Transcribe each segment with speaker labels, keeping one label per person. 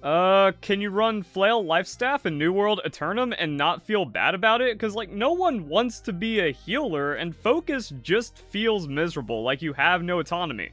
Speaker 1: Can you run Flail Life Staff in New World Aeternum and not feel bad about it? Because, like, no one wants to be a healer, and Focus just feels miserable, like you have no autonomy.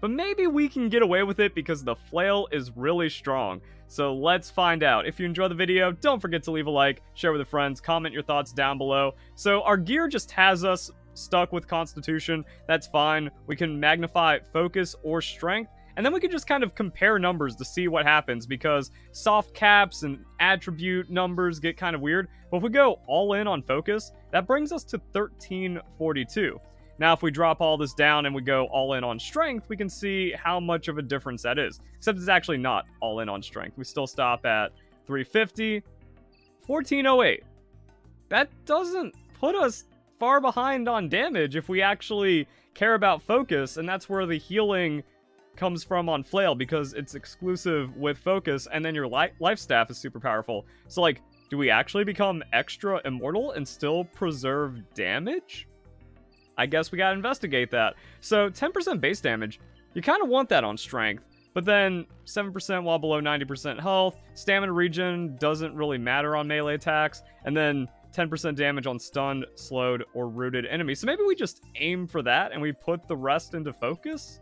Speaker 1: But maybe we can get away with it because the Flail is really strong. So let's find out. If you enjoyed the video, don't forget to leave a like, share with your friends, comment your thoughts down below. So our gear just has us stuck with Constitution. That's fine. We can magnify Focus or Strength. And then we can just kind of compare numbers to see what happens, because soft caps and attribute numbers get kind of weird. But if we go all in on Focus, that brings us to 1342. Now, if we drop all this down and we go all in on Strength, we can see how much of a difference that is. Except it's actually not all in on Strength. We still stop at 350, 1408. That doesn't put us far behind on damage if we actually care about Focus, and that's where the healing comes from on Flail, because it's exclusive with Focus, and then your life staff is super powerful. So, like, do we actually become extra immortal and still preserve damage? I guess we gotta investigate that. So 10% base damage, you kind of want that on Strength, but then 7% while below 90% health, stamina regen doesn't really matter on melee attacks, and then 10% damage on stunned, slowed, or rooted enemies. So maybe we just aim for that and we put the rest into Focus?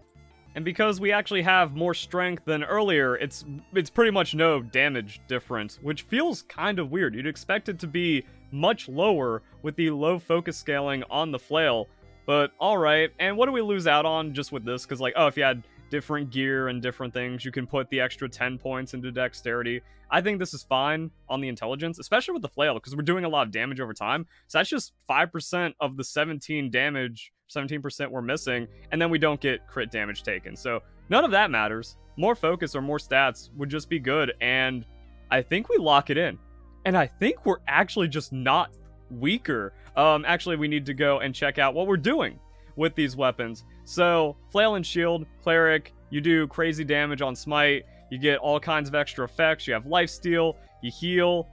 Speaker 1: And because we actually have more strength than earlier, it's pretty much no damage difference, which feels kind of weird. You'd expect it to be much lower with the low focus scaling on the Flail, but alright. And what do we lose out on just with this? Because, like, oh, if you had different gear and different things, you can put the extra 10 points into dexterity. I think this is fine on the intelligence, especially with the Flail, because we're doing a lot of damage over time. So that's just 5% of the 17 damage, 17% we're missing, and then we don't get crit damage taken. So none of that matters. More focus or more stats would just be good, and I think we lock it in. And I think we're actually just not weaker. Actually, we need to go and check out what we're doing with these weapons. So, Flail and Shield, Cleric, you do crazy damage on Smite, you get all kinds of extra effects, you have Lifesteal, you heal,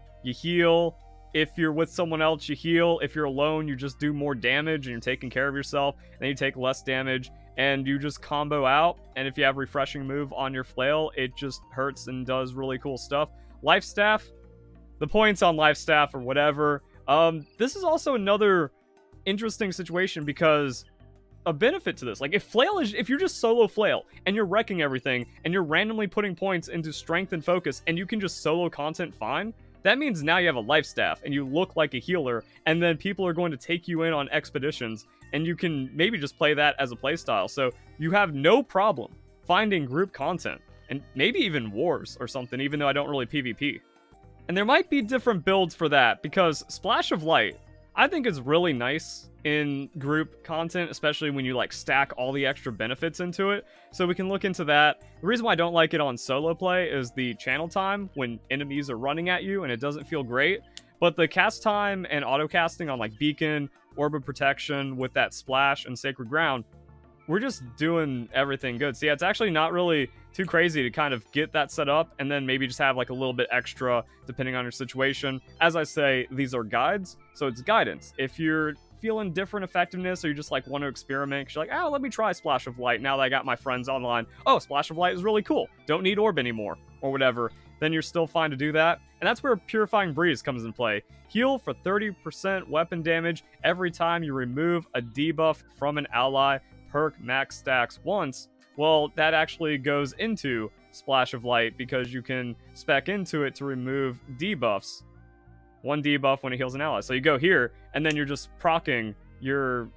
Speaker 1: if you're with someone else, you heal, if you're alone, you just do more damage and you're taking care of yourself, then you take less damage, and you just combo out, and if you have Refreshing Move on your Flail, it just hurts and does really cool stuff. Life Staff, the points on Life Staff or whatever, this is also another interesting situation, because a benefit to this, like, if you're just solo Flail and you're wrecking everything and you're randomly putting points into Strength and Focus and you can just solo content fine, that means now you have a life staff and you look like a healer, and then people are going to take you in on expeditions, and you can maybe just play that as a playstyle. So you have no problem finding group content and maybe even wars or something, even though I don't really PvP. And there might be different builds for that, because Splash of Light I think is really nice in group content, especially when you, like, stack all the extra benefits into it. So we can look into that. The reason why I don't like it on solo play is the channel time when enemies are running at you, and it doesn't feel great. But the cast time and auto casting on, like, Beacon, Orb of Protection with that Splash and Sacred Ground, we're just doing everything good. So yeah, it's actually not really too crazy to kind of get that set up and then maybe just have like a little bit extra depending on your situation. As I say, these are guides, so it's guidance. If you're feeling different effectiveness, or you just like want to experiment, 'cause you're like, oh, let me try Splash of Light now that I got my friends online. Oh, Splash of Light is really cool. Don't need Orb anymore, or whatever. Then you're still fine to do that. And that's where Purifying Breeze comes in play. Heal for 30% weapon damage every time you remove a debuff from an ally. Perk max stacks once. Well, that actually goes into Splash of Light, because you can spec into it to remove debuffs. One debuff when it heals an ally. So you go here, and then you're just proccing your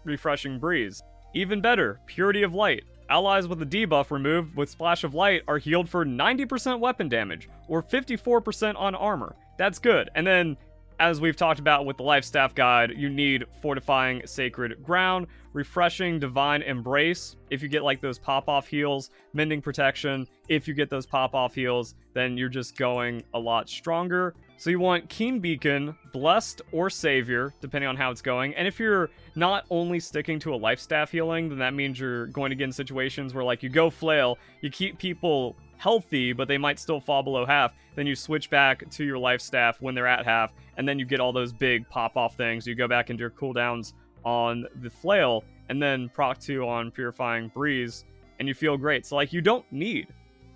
Speaker 1: Refreshing Breeze. Even better, Purity of Light. Allies with a debuff removed with Splash of Light are healed for 90% weapon damage, or 54% on armor. That's good. And then, as we've talked about with the Life Staff Guide, you need Fortifying Sacred Ground, Refreshing Divine Embrace, if you get like those pop-off heals, Mending Protection, if you get those pop-off heals, then you're just going a lot stronger. So you want Keen Beacon, Blessed, or Savior, depending on how it's going. And if you're not only sticking to a Life Staff healing, then that means you're going to get in situations where, like, you go Flail, you keep people healthy, but they might still fall below half, then you switch back to your Life Staff when they're at half, and then you get all those big pop-off things. You go back into your cooldowns on the Flail, and then proc 2 on Purifying Breeze, and you feel great. So, like, you don't need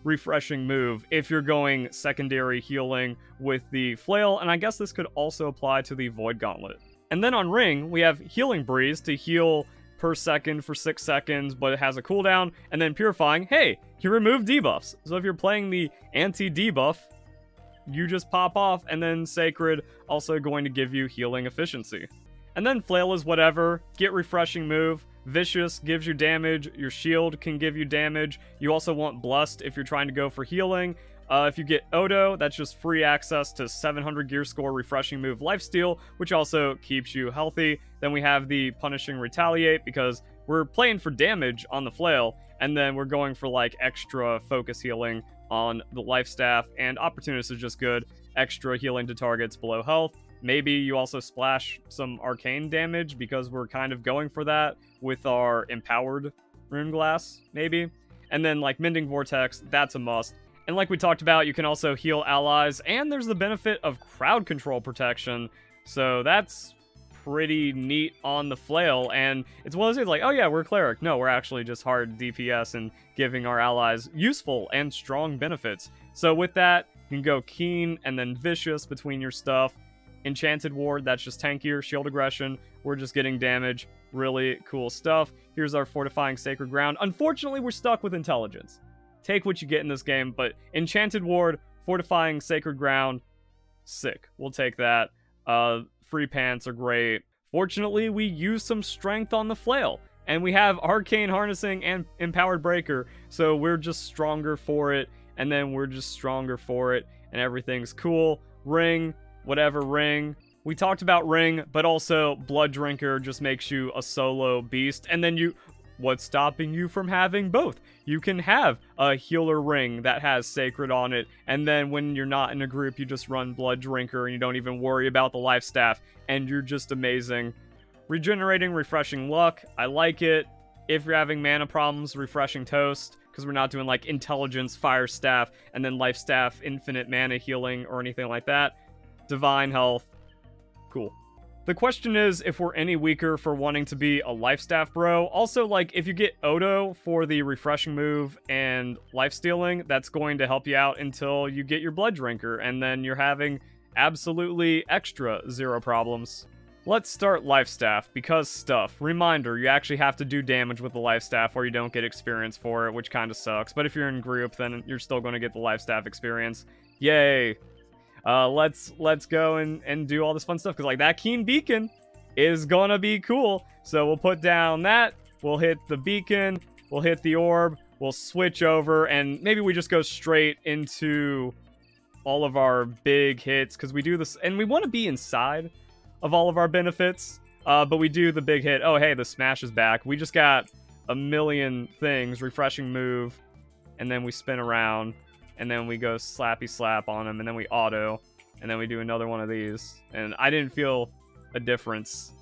Speaker 1: refreshing move if you're going secondary healing with the Flail, and I guess this could also apply to the Void Gauntlet. And then on Ring, we have Healing Breeze to heal per second for 6 seconds, but it has a cooldown, and then Purifying, hey, you remove debuffs. So if you're playing the anti-debuff, you just pop off, and then Sacred also going to give you healing efficiency. And then Flail is whatever, get refreshing move, Vicious gives you damage, your shield can give you damage, you also want Blessed if you're trying to go for healing. If you get Odo, that's just free access to 700 gear score refreshing move Lifesteal, which also keeps you healthy. Then we have the Punishing Retaliate, because we're playing for damage on the Flail, and then we're going for like extra focus healing on the Life Staff, and Opportunist is just good, extra healing to targets below health. Maybe you also splash some arcane damage, because we're kind of going for that with our Empowered Rune Glass, maybe. And then like Mending Vortex, that's a must. And like we talked about, you can also heal allies, and there's the benefit of crowd control protection, so that's pretty neat on the Flail. And it's one of those things like, oh yeah, we're cleric. No, we're actually just hard DPS and giving our allies useful and strong benefits. So with that, you can go Keen and then Vicious between your stuff. Enchanted Ward, that's just tankier. Shield Aggression, we're just getting damage. Really cool stuff. Here's our Fortifying Sacred Ground. Unfortunately, we're stuck with Intelligence. Take what you get in this game, but Enchanted Ward, Fortifying Sacred Ground, sick. We'll take that. Free Pants are great. Fortunately, we use some strength on the Flail, and we have Arcane Harnessing and Empowered Breaker, so we're just stronger for it, and then we're just stronger for it, and everything's cool. Ring, whatever Ring. We talked about Ring, but also Blood Drinker just makes you a solo beast, and then what's stopping you from having both? You can have a healer ring that has Sacred on it, and then when you're not in a group, you just run Blood Drinker, and you don't even worry about the Life Staff, and you're just amazing. Regenerating Refreshing Luck, I like it. If you're having mana problems, Refreshing Toast, because we're not doing like Intelligence, Fire Staff, and then Life Staff, infinite mana healing, or anything like that. Divine Health, cool. The question is if we're any weaker for wanting to be a Life Staff bro. Also, like, if you get Odo for the refreshing move and life stealing, that's going to help you out until you get your Blood Drinker, and then you're having absolutely extra zero problems. Let's start Life Staff, because stuff. Reminder, you actually have to do damage with the Life Staff or you don't get experience for it, which kind of sucks. But if you're in group, then you're still going to get the Life Staff experience. Yay! Let's go and do all this fun stuff, because like that Keen Beacon is gonna be cool. So we'll put down that, we'll hit the beacon, we'll hit the orb, we'll switch over, and maybe we just go straight into all of our big hits, because we do this, and we want to be inside of all of our benefits, but we do the big hit. Oh hey, the smash is back. We just got a million things. Refreshing move, and then we spin around, and then we go slappy slap on him, and then we auto, and then we do another one of these. And I didn't feel a difference.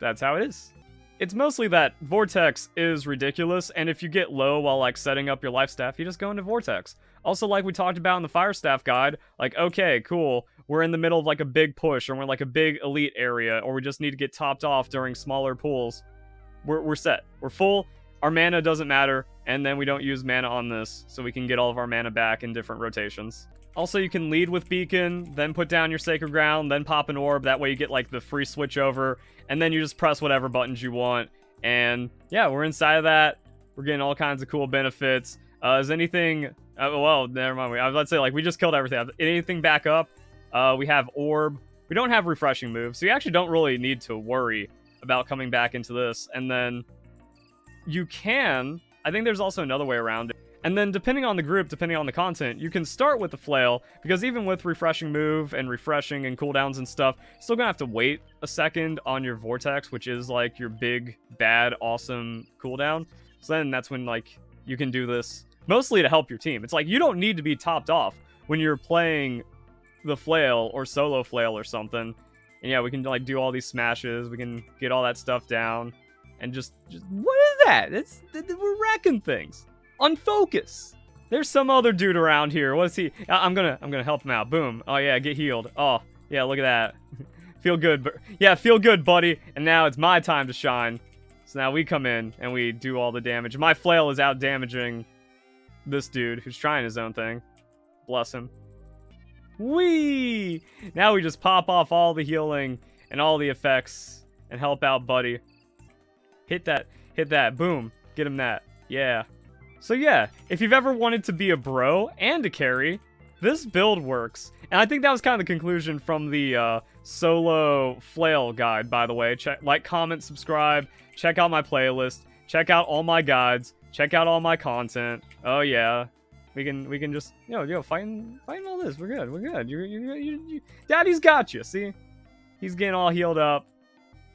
Speaker 1: That's how it is. It's mostly that Vortex is ridiculous, and if you get low while like setting up your Life Staff, you just go into Vortex. Also, like we talked about in the Fire Staff guide, like, okay, cool, we're in the middle of like a big push, or we're in like a big elite area, or we just need to get topped off during smaller pools. We're set. We're full. Our mana doesn't matter, and then we don't use mana on this, so we can get all of our mana back in different rotations. Also, you can lead with Beacon, then put down your Sacred Ground, then pop an Orb. That way you get, like, the free switch over, and then you just press whatever buttons you want. And, yeah, we're inside of that. We're getting all kinds of cool benefits. Is anything... well, never mind. I was about to say, like, we just killed everything. Anything back up? We have Orb. We don't have Refreshing Moves, so you actually don't really need to worry about coming back into this. And then... you can, I think there's also another way around it. And then depending on the group, depending on the content, you can start with the Flail, because even with refreshing move and refreshing and cooldowns and stuff, you're still gonna have to wait a second on your Vortex, which is like your big, bad, awesome cooldown. So then that's when like you can do this mostly to help your team. It's like you don't need to be topped off when you're playing the Flail or solo Flail or something. And yeah, we can like do all these smashes, we can get all that stuff down. And just what is that? We're wrecking things. Unfocus. There's some other dude around here. What is he? I'm gonna help him out. Boom. Oh yeah, get healed. Oh yeah, look at that. Feel good, yeah, feel good, buddy. And now it's my time to shine. So now we come in and we do all the damage. My Flail is out damaging this dude who's trying his own thing. Bless him. Whee! Now we just pop off all the healing and all the effects and help out buddy. Hit that, boom, get him that, yeah. So yeah, if you've ever wanted to be a bro and a carry, this build works. And I think that was kind of the conclusion from the solo Flail guide, by the way. Like, comment, subscribe, check out my playlist, check out all my guides, check out all my content. Oh yeah. We can just, fighting all this. We're good. You Daddy's got you, see? He's getting all healed up.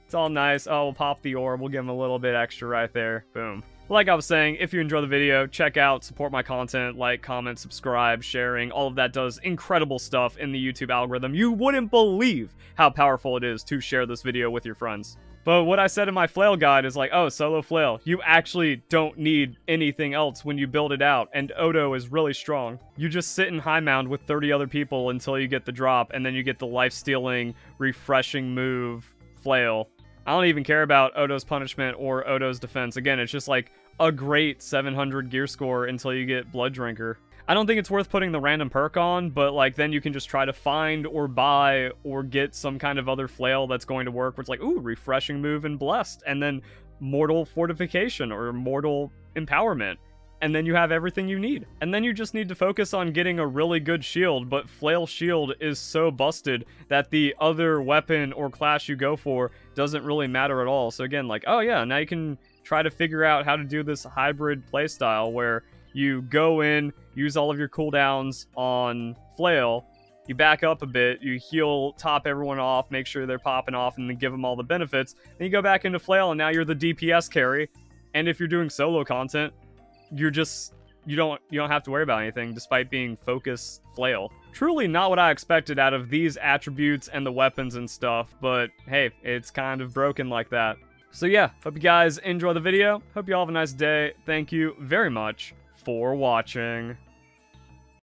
Speaker 1: It's all nice. Oh, we'll pop the orb. We'll give him a little bit extra right there. Boom. Like I was saying, if you enjoy the video, check out, support my content, like, comment, subscribe, sharing. All of that does incredible stuff in the YouTube algorithm. You wouldn't believe how powerful it is to share this video with your friends. But what I said in my Flail guide is like, oh, solo Flail, you actually don't need anything else when you build it out, and Odo is really strong. You just sit in high mound with 30 other people until you get the drop, and then you get the life-stealing, refreshing move, Flail. I don't even care about Odo's punishment or Odo's defense. Again, it's just like a great 700 gear score until you get Blood Drinker. I don't think it's worth putting the random perk on, but like then you can just try to find or buy or get some kind of other Flail that's going to work where it's like, ooh, refreshing move and blessed, and then mortal fortification or mortal empowerment. And then you have everything you need. And then you just need to focus on getting a really good shield, but Flail Shield is so busted that the other weapon or class you go for doesn't really matter at all. So again, like, oh yeah, now you can try to figure out how to do this hybrid playstyle where you go in, use all of your cooldowns on Flail, you back up a bit, you heal, top everyone off, make sure they're popping off, and then give them all the benefits. Then you go back into Flail, and now you're the DPS carry. And if you're doing solo content, you don't have to worry about anything despite being focus Flail. Truly not what I expected out of these attributes and the weapons and stuff, but hey, it's kind of broken like that. So yeah, hope you guys enjoy the video. Hope you all have a nice day. Thank you very much for watching.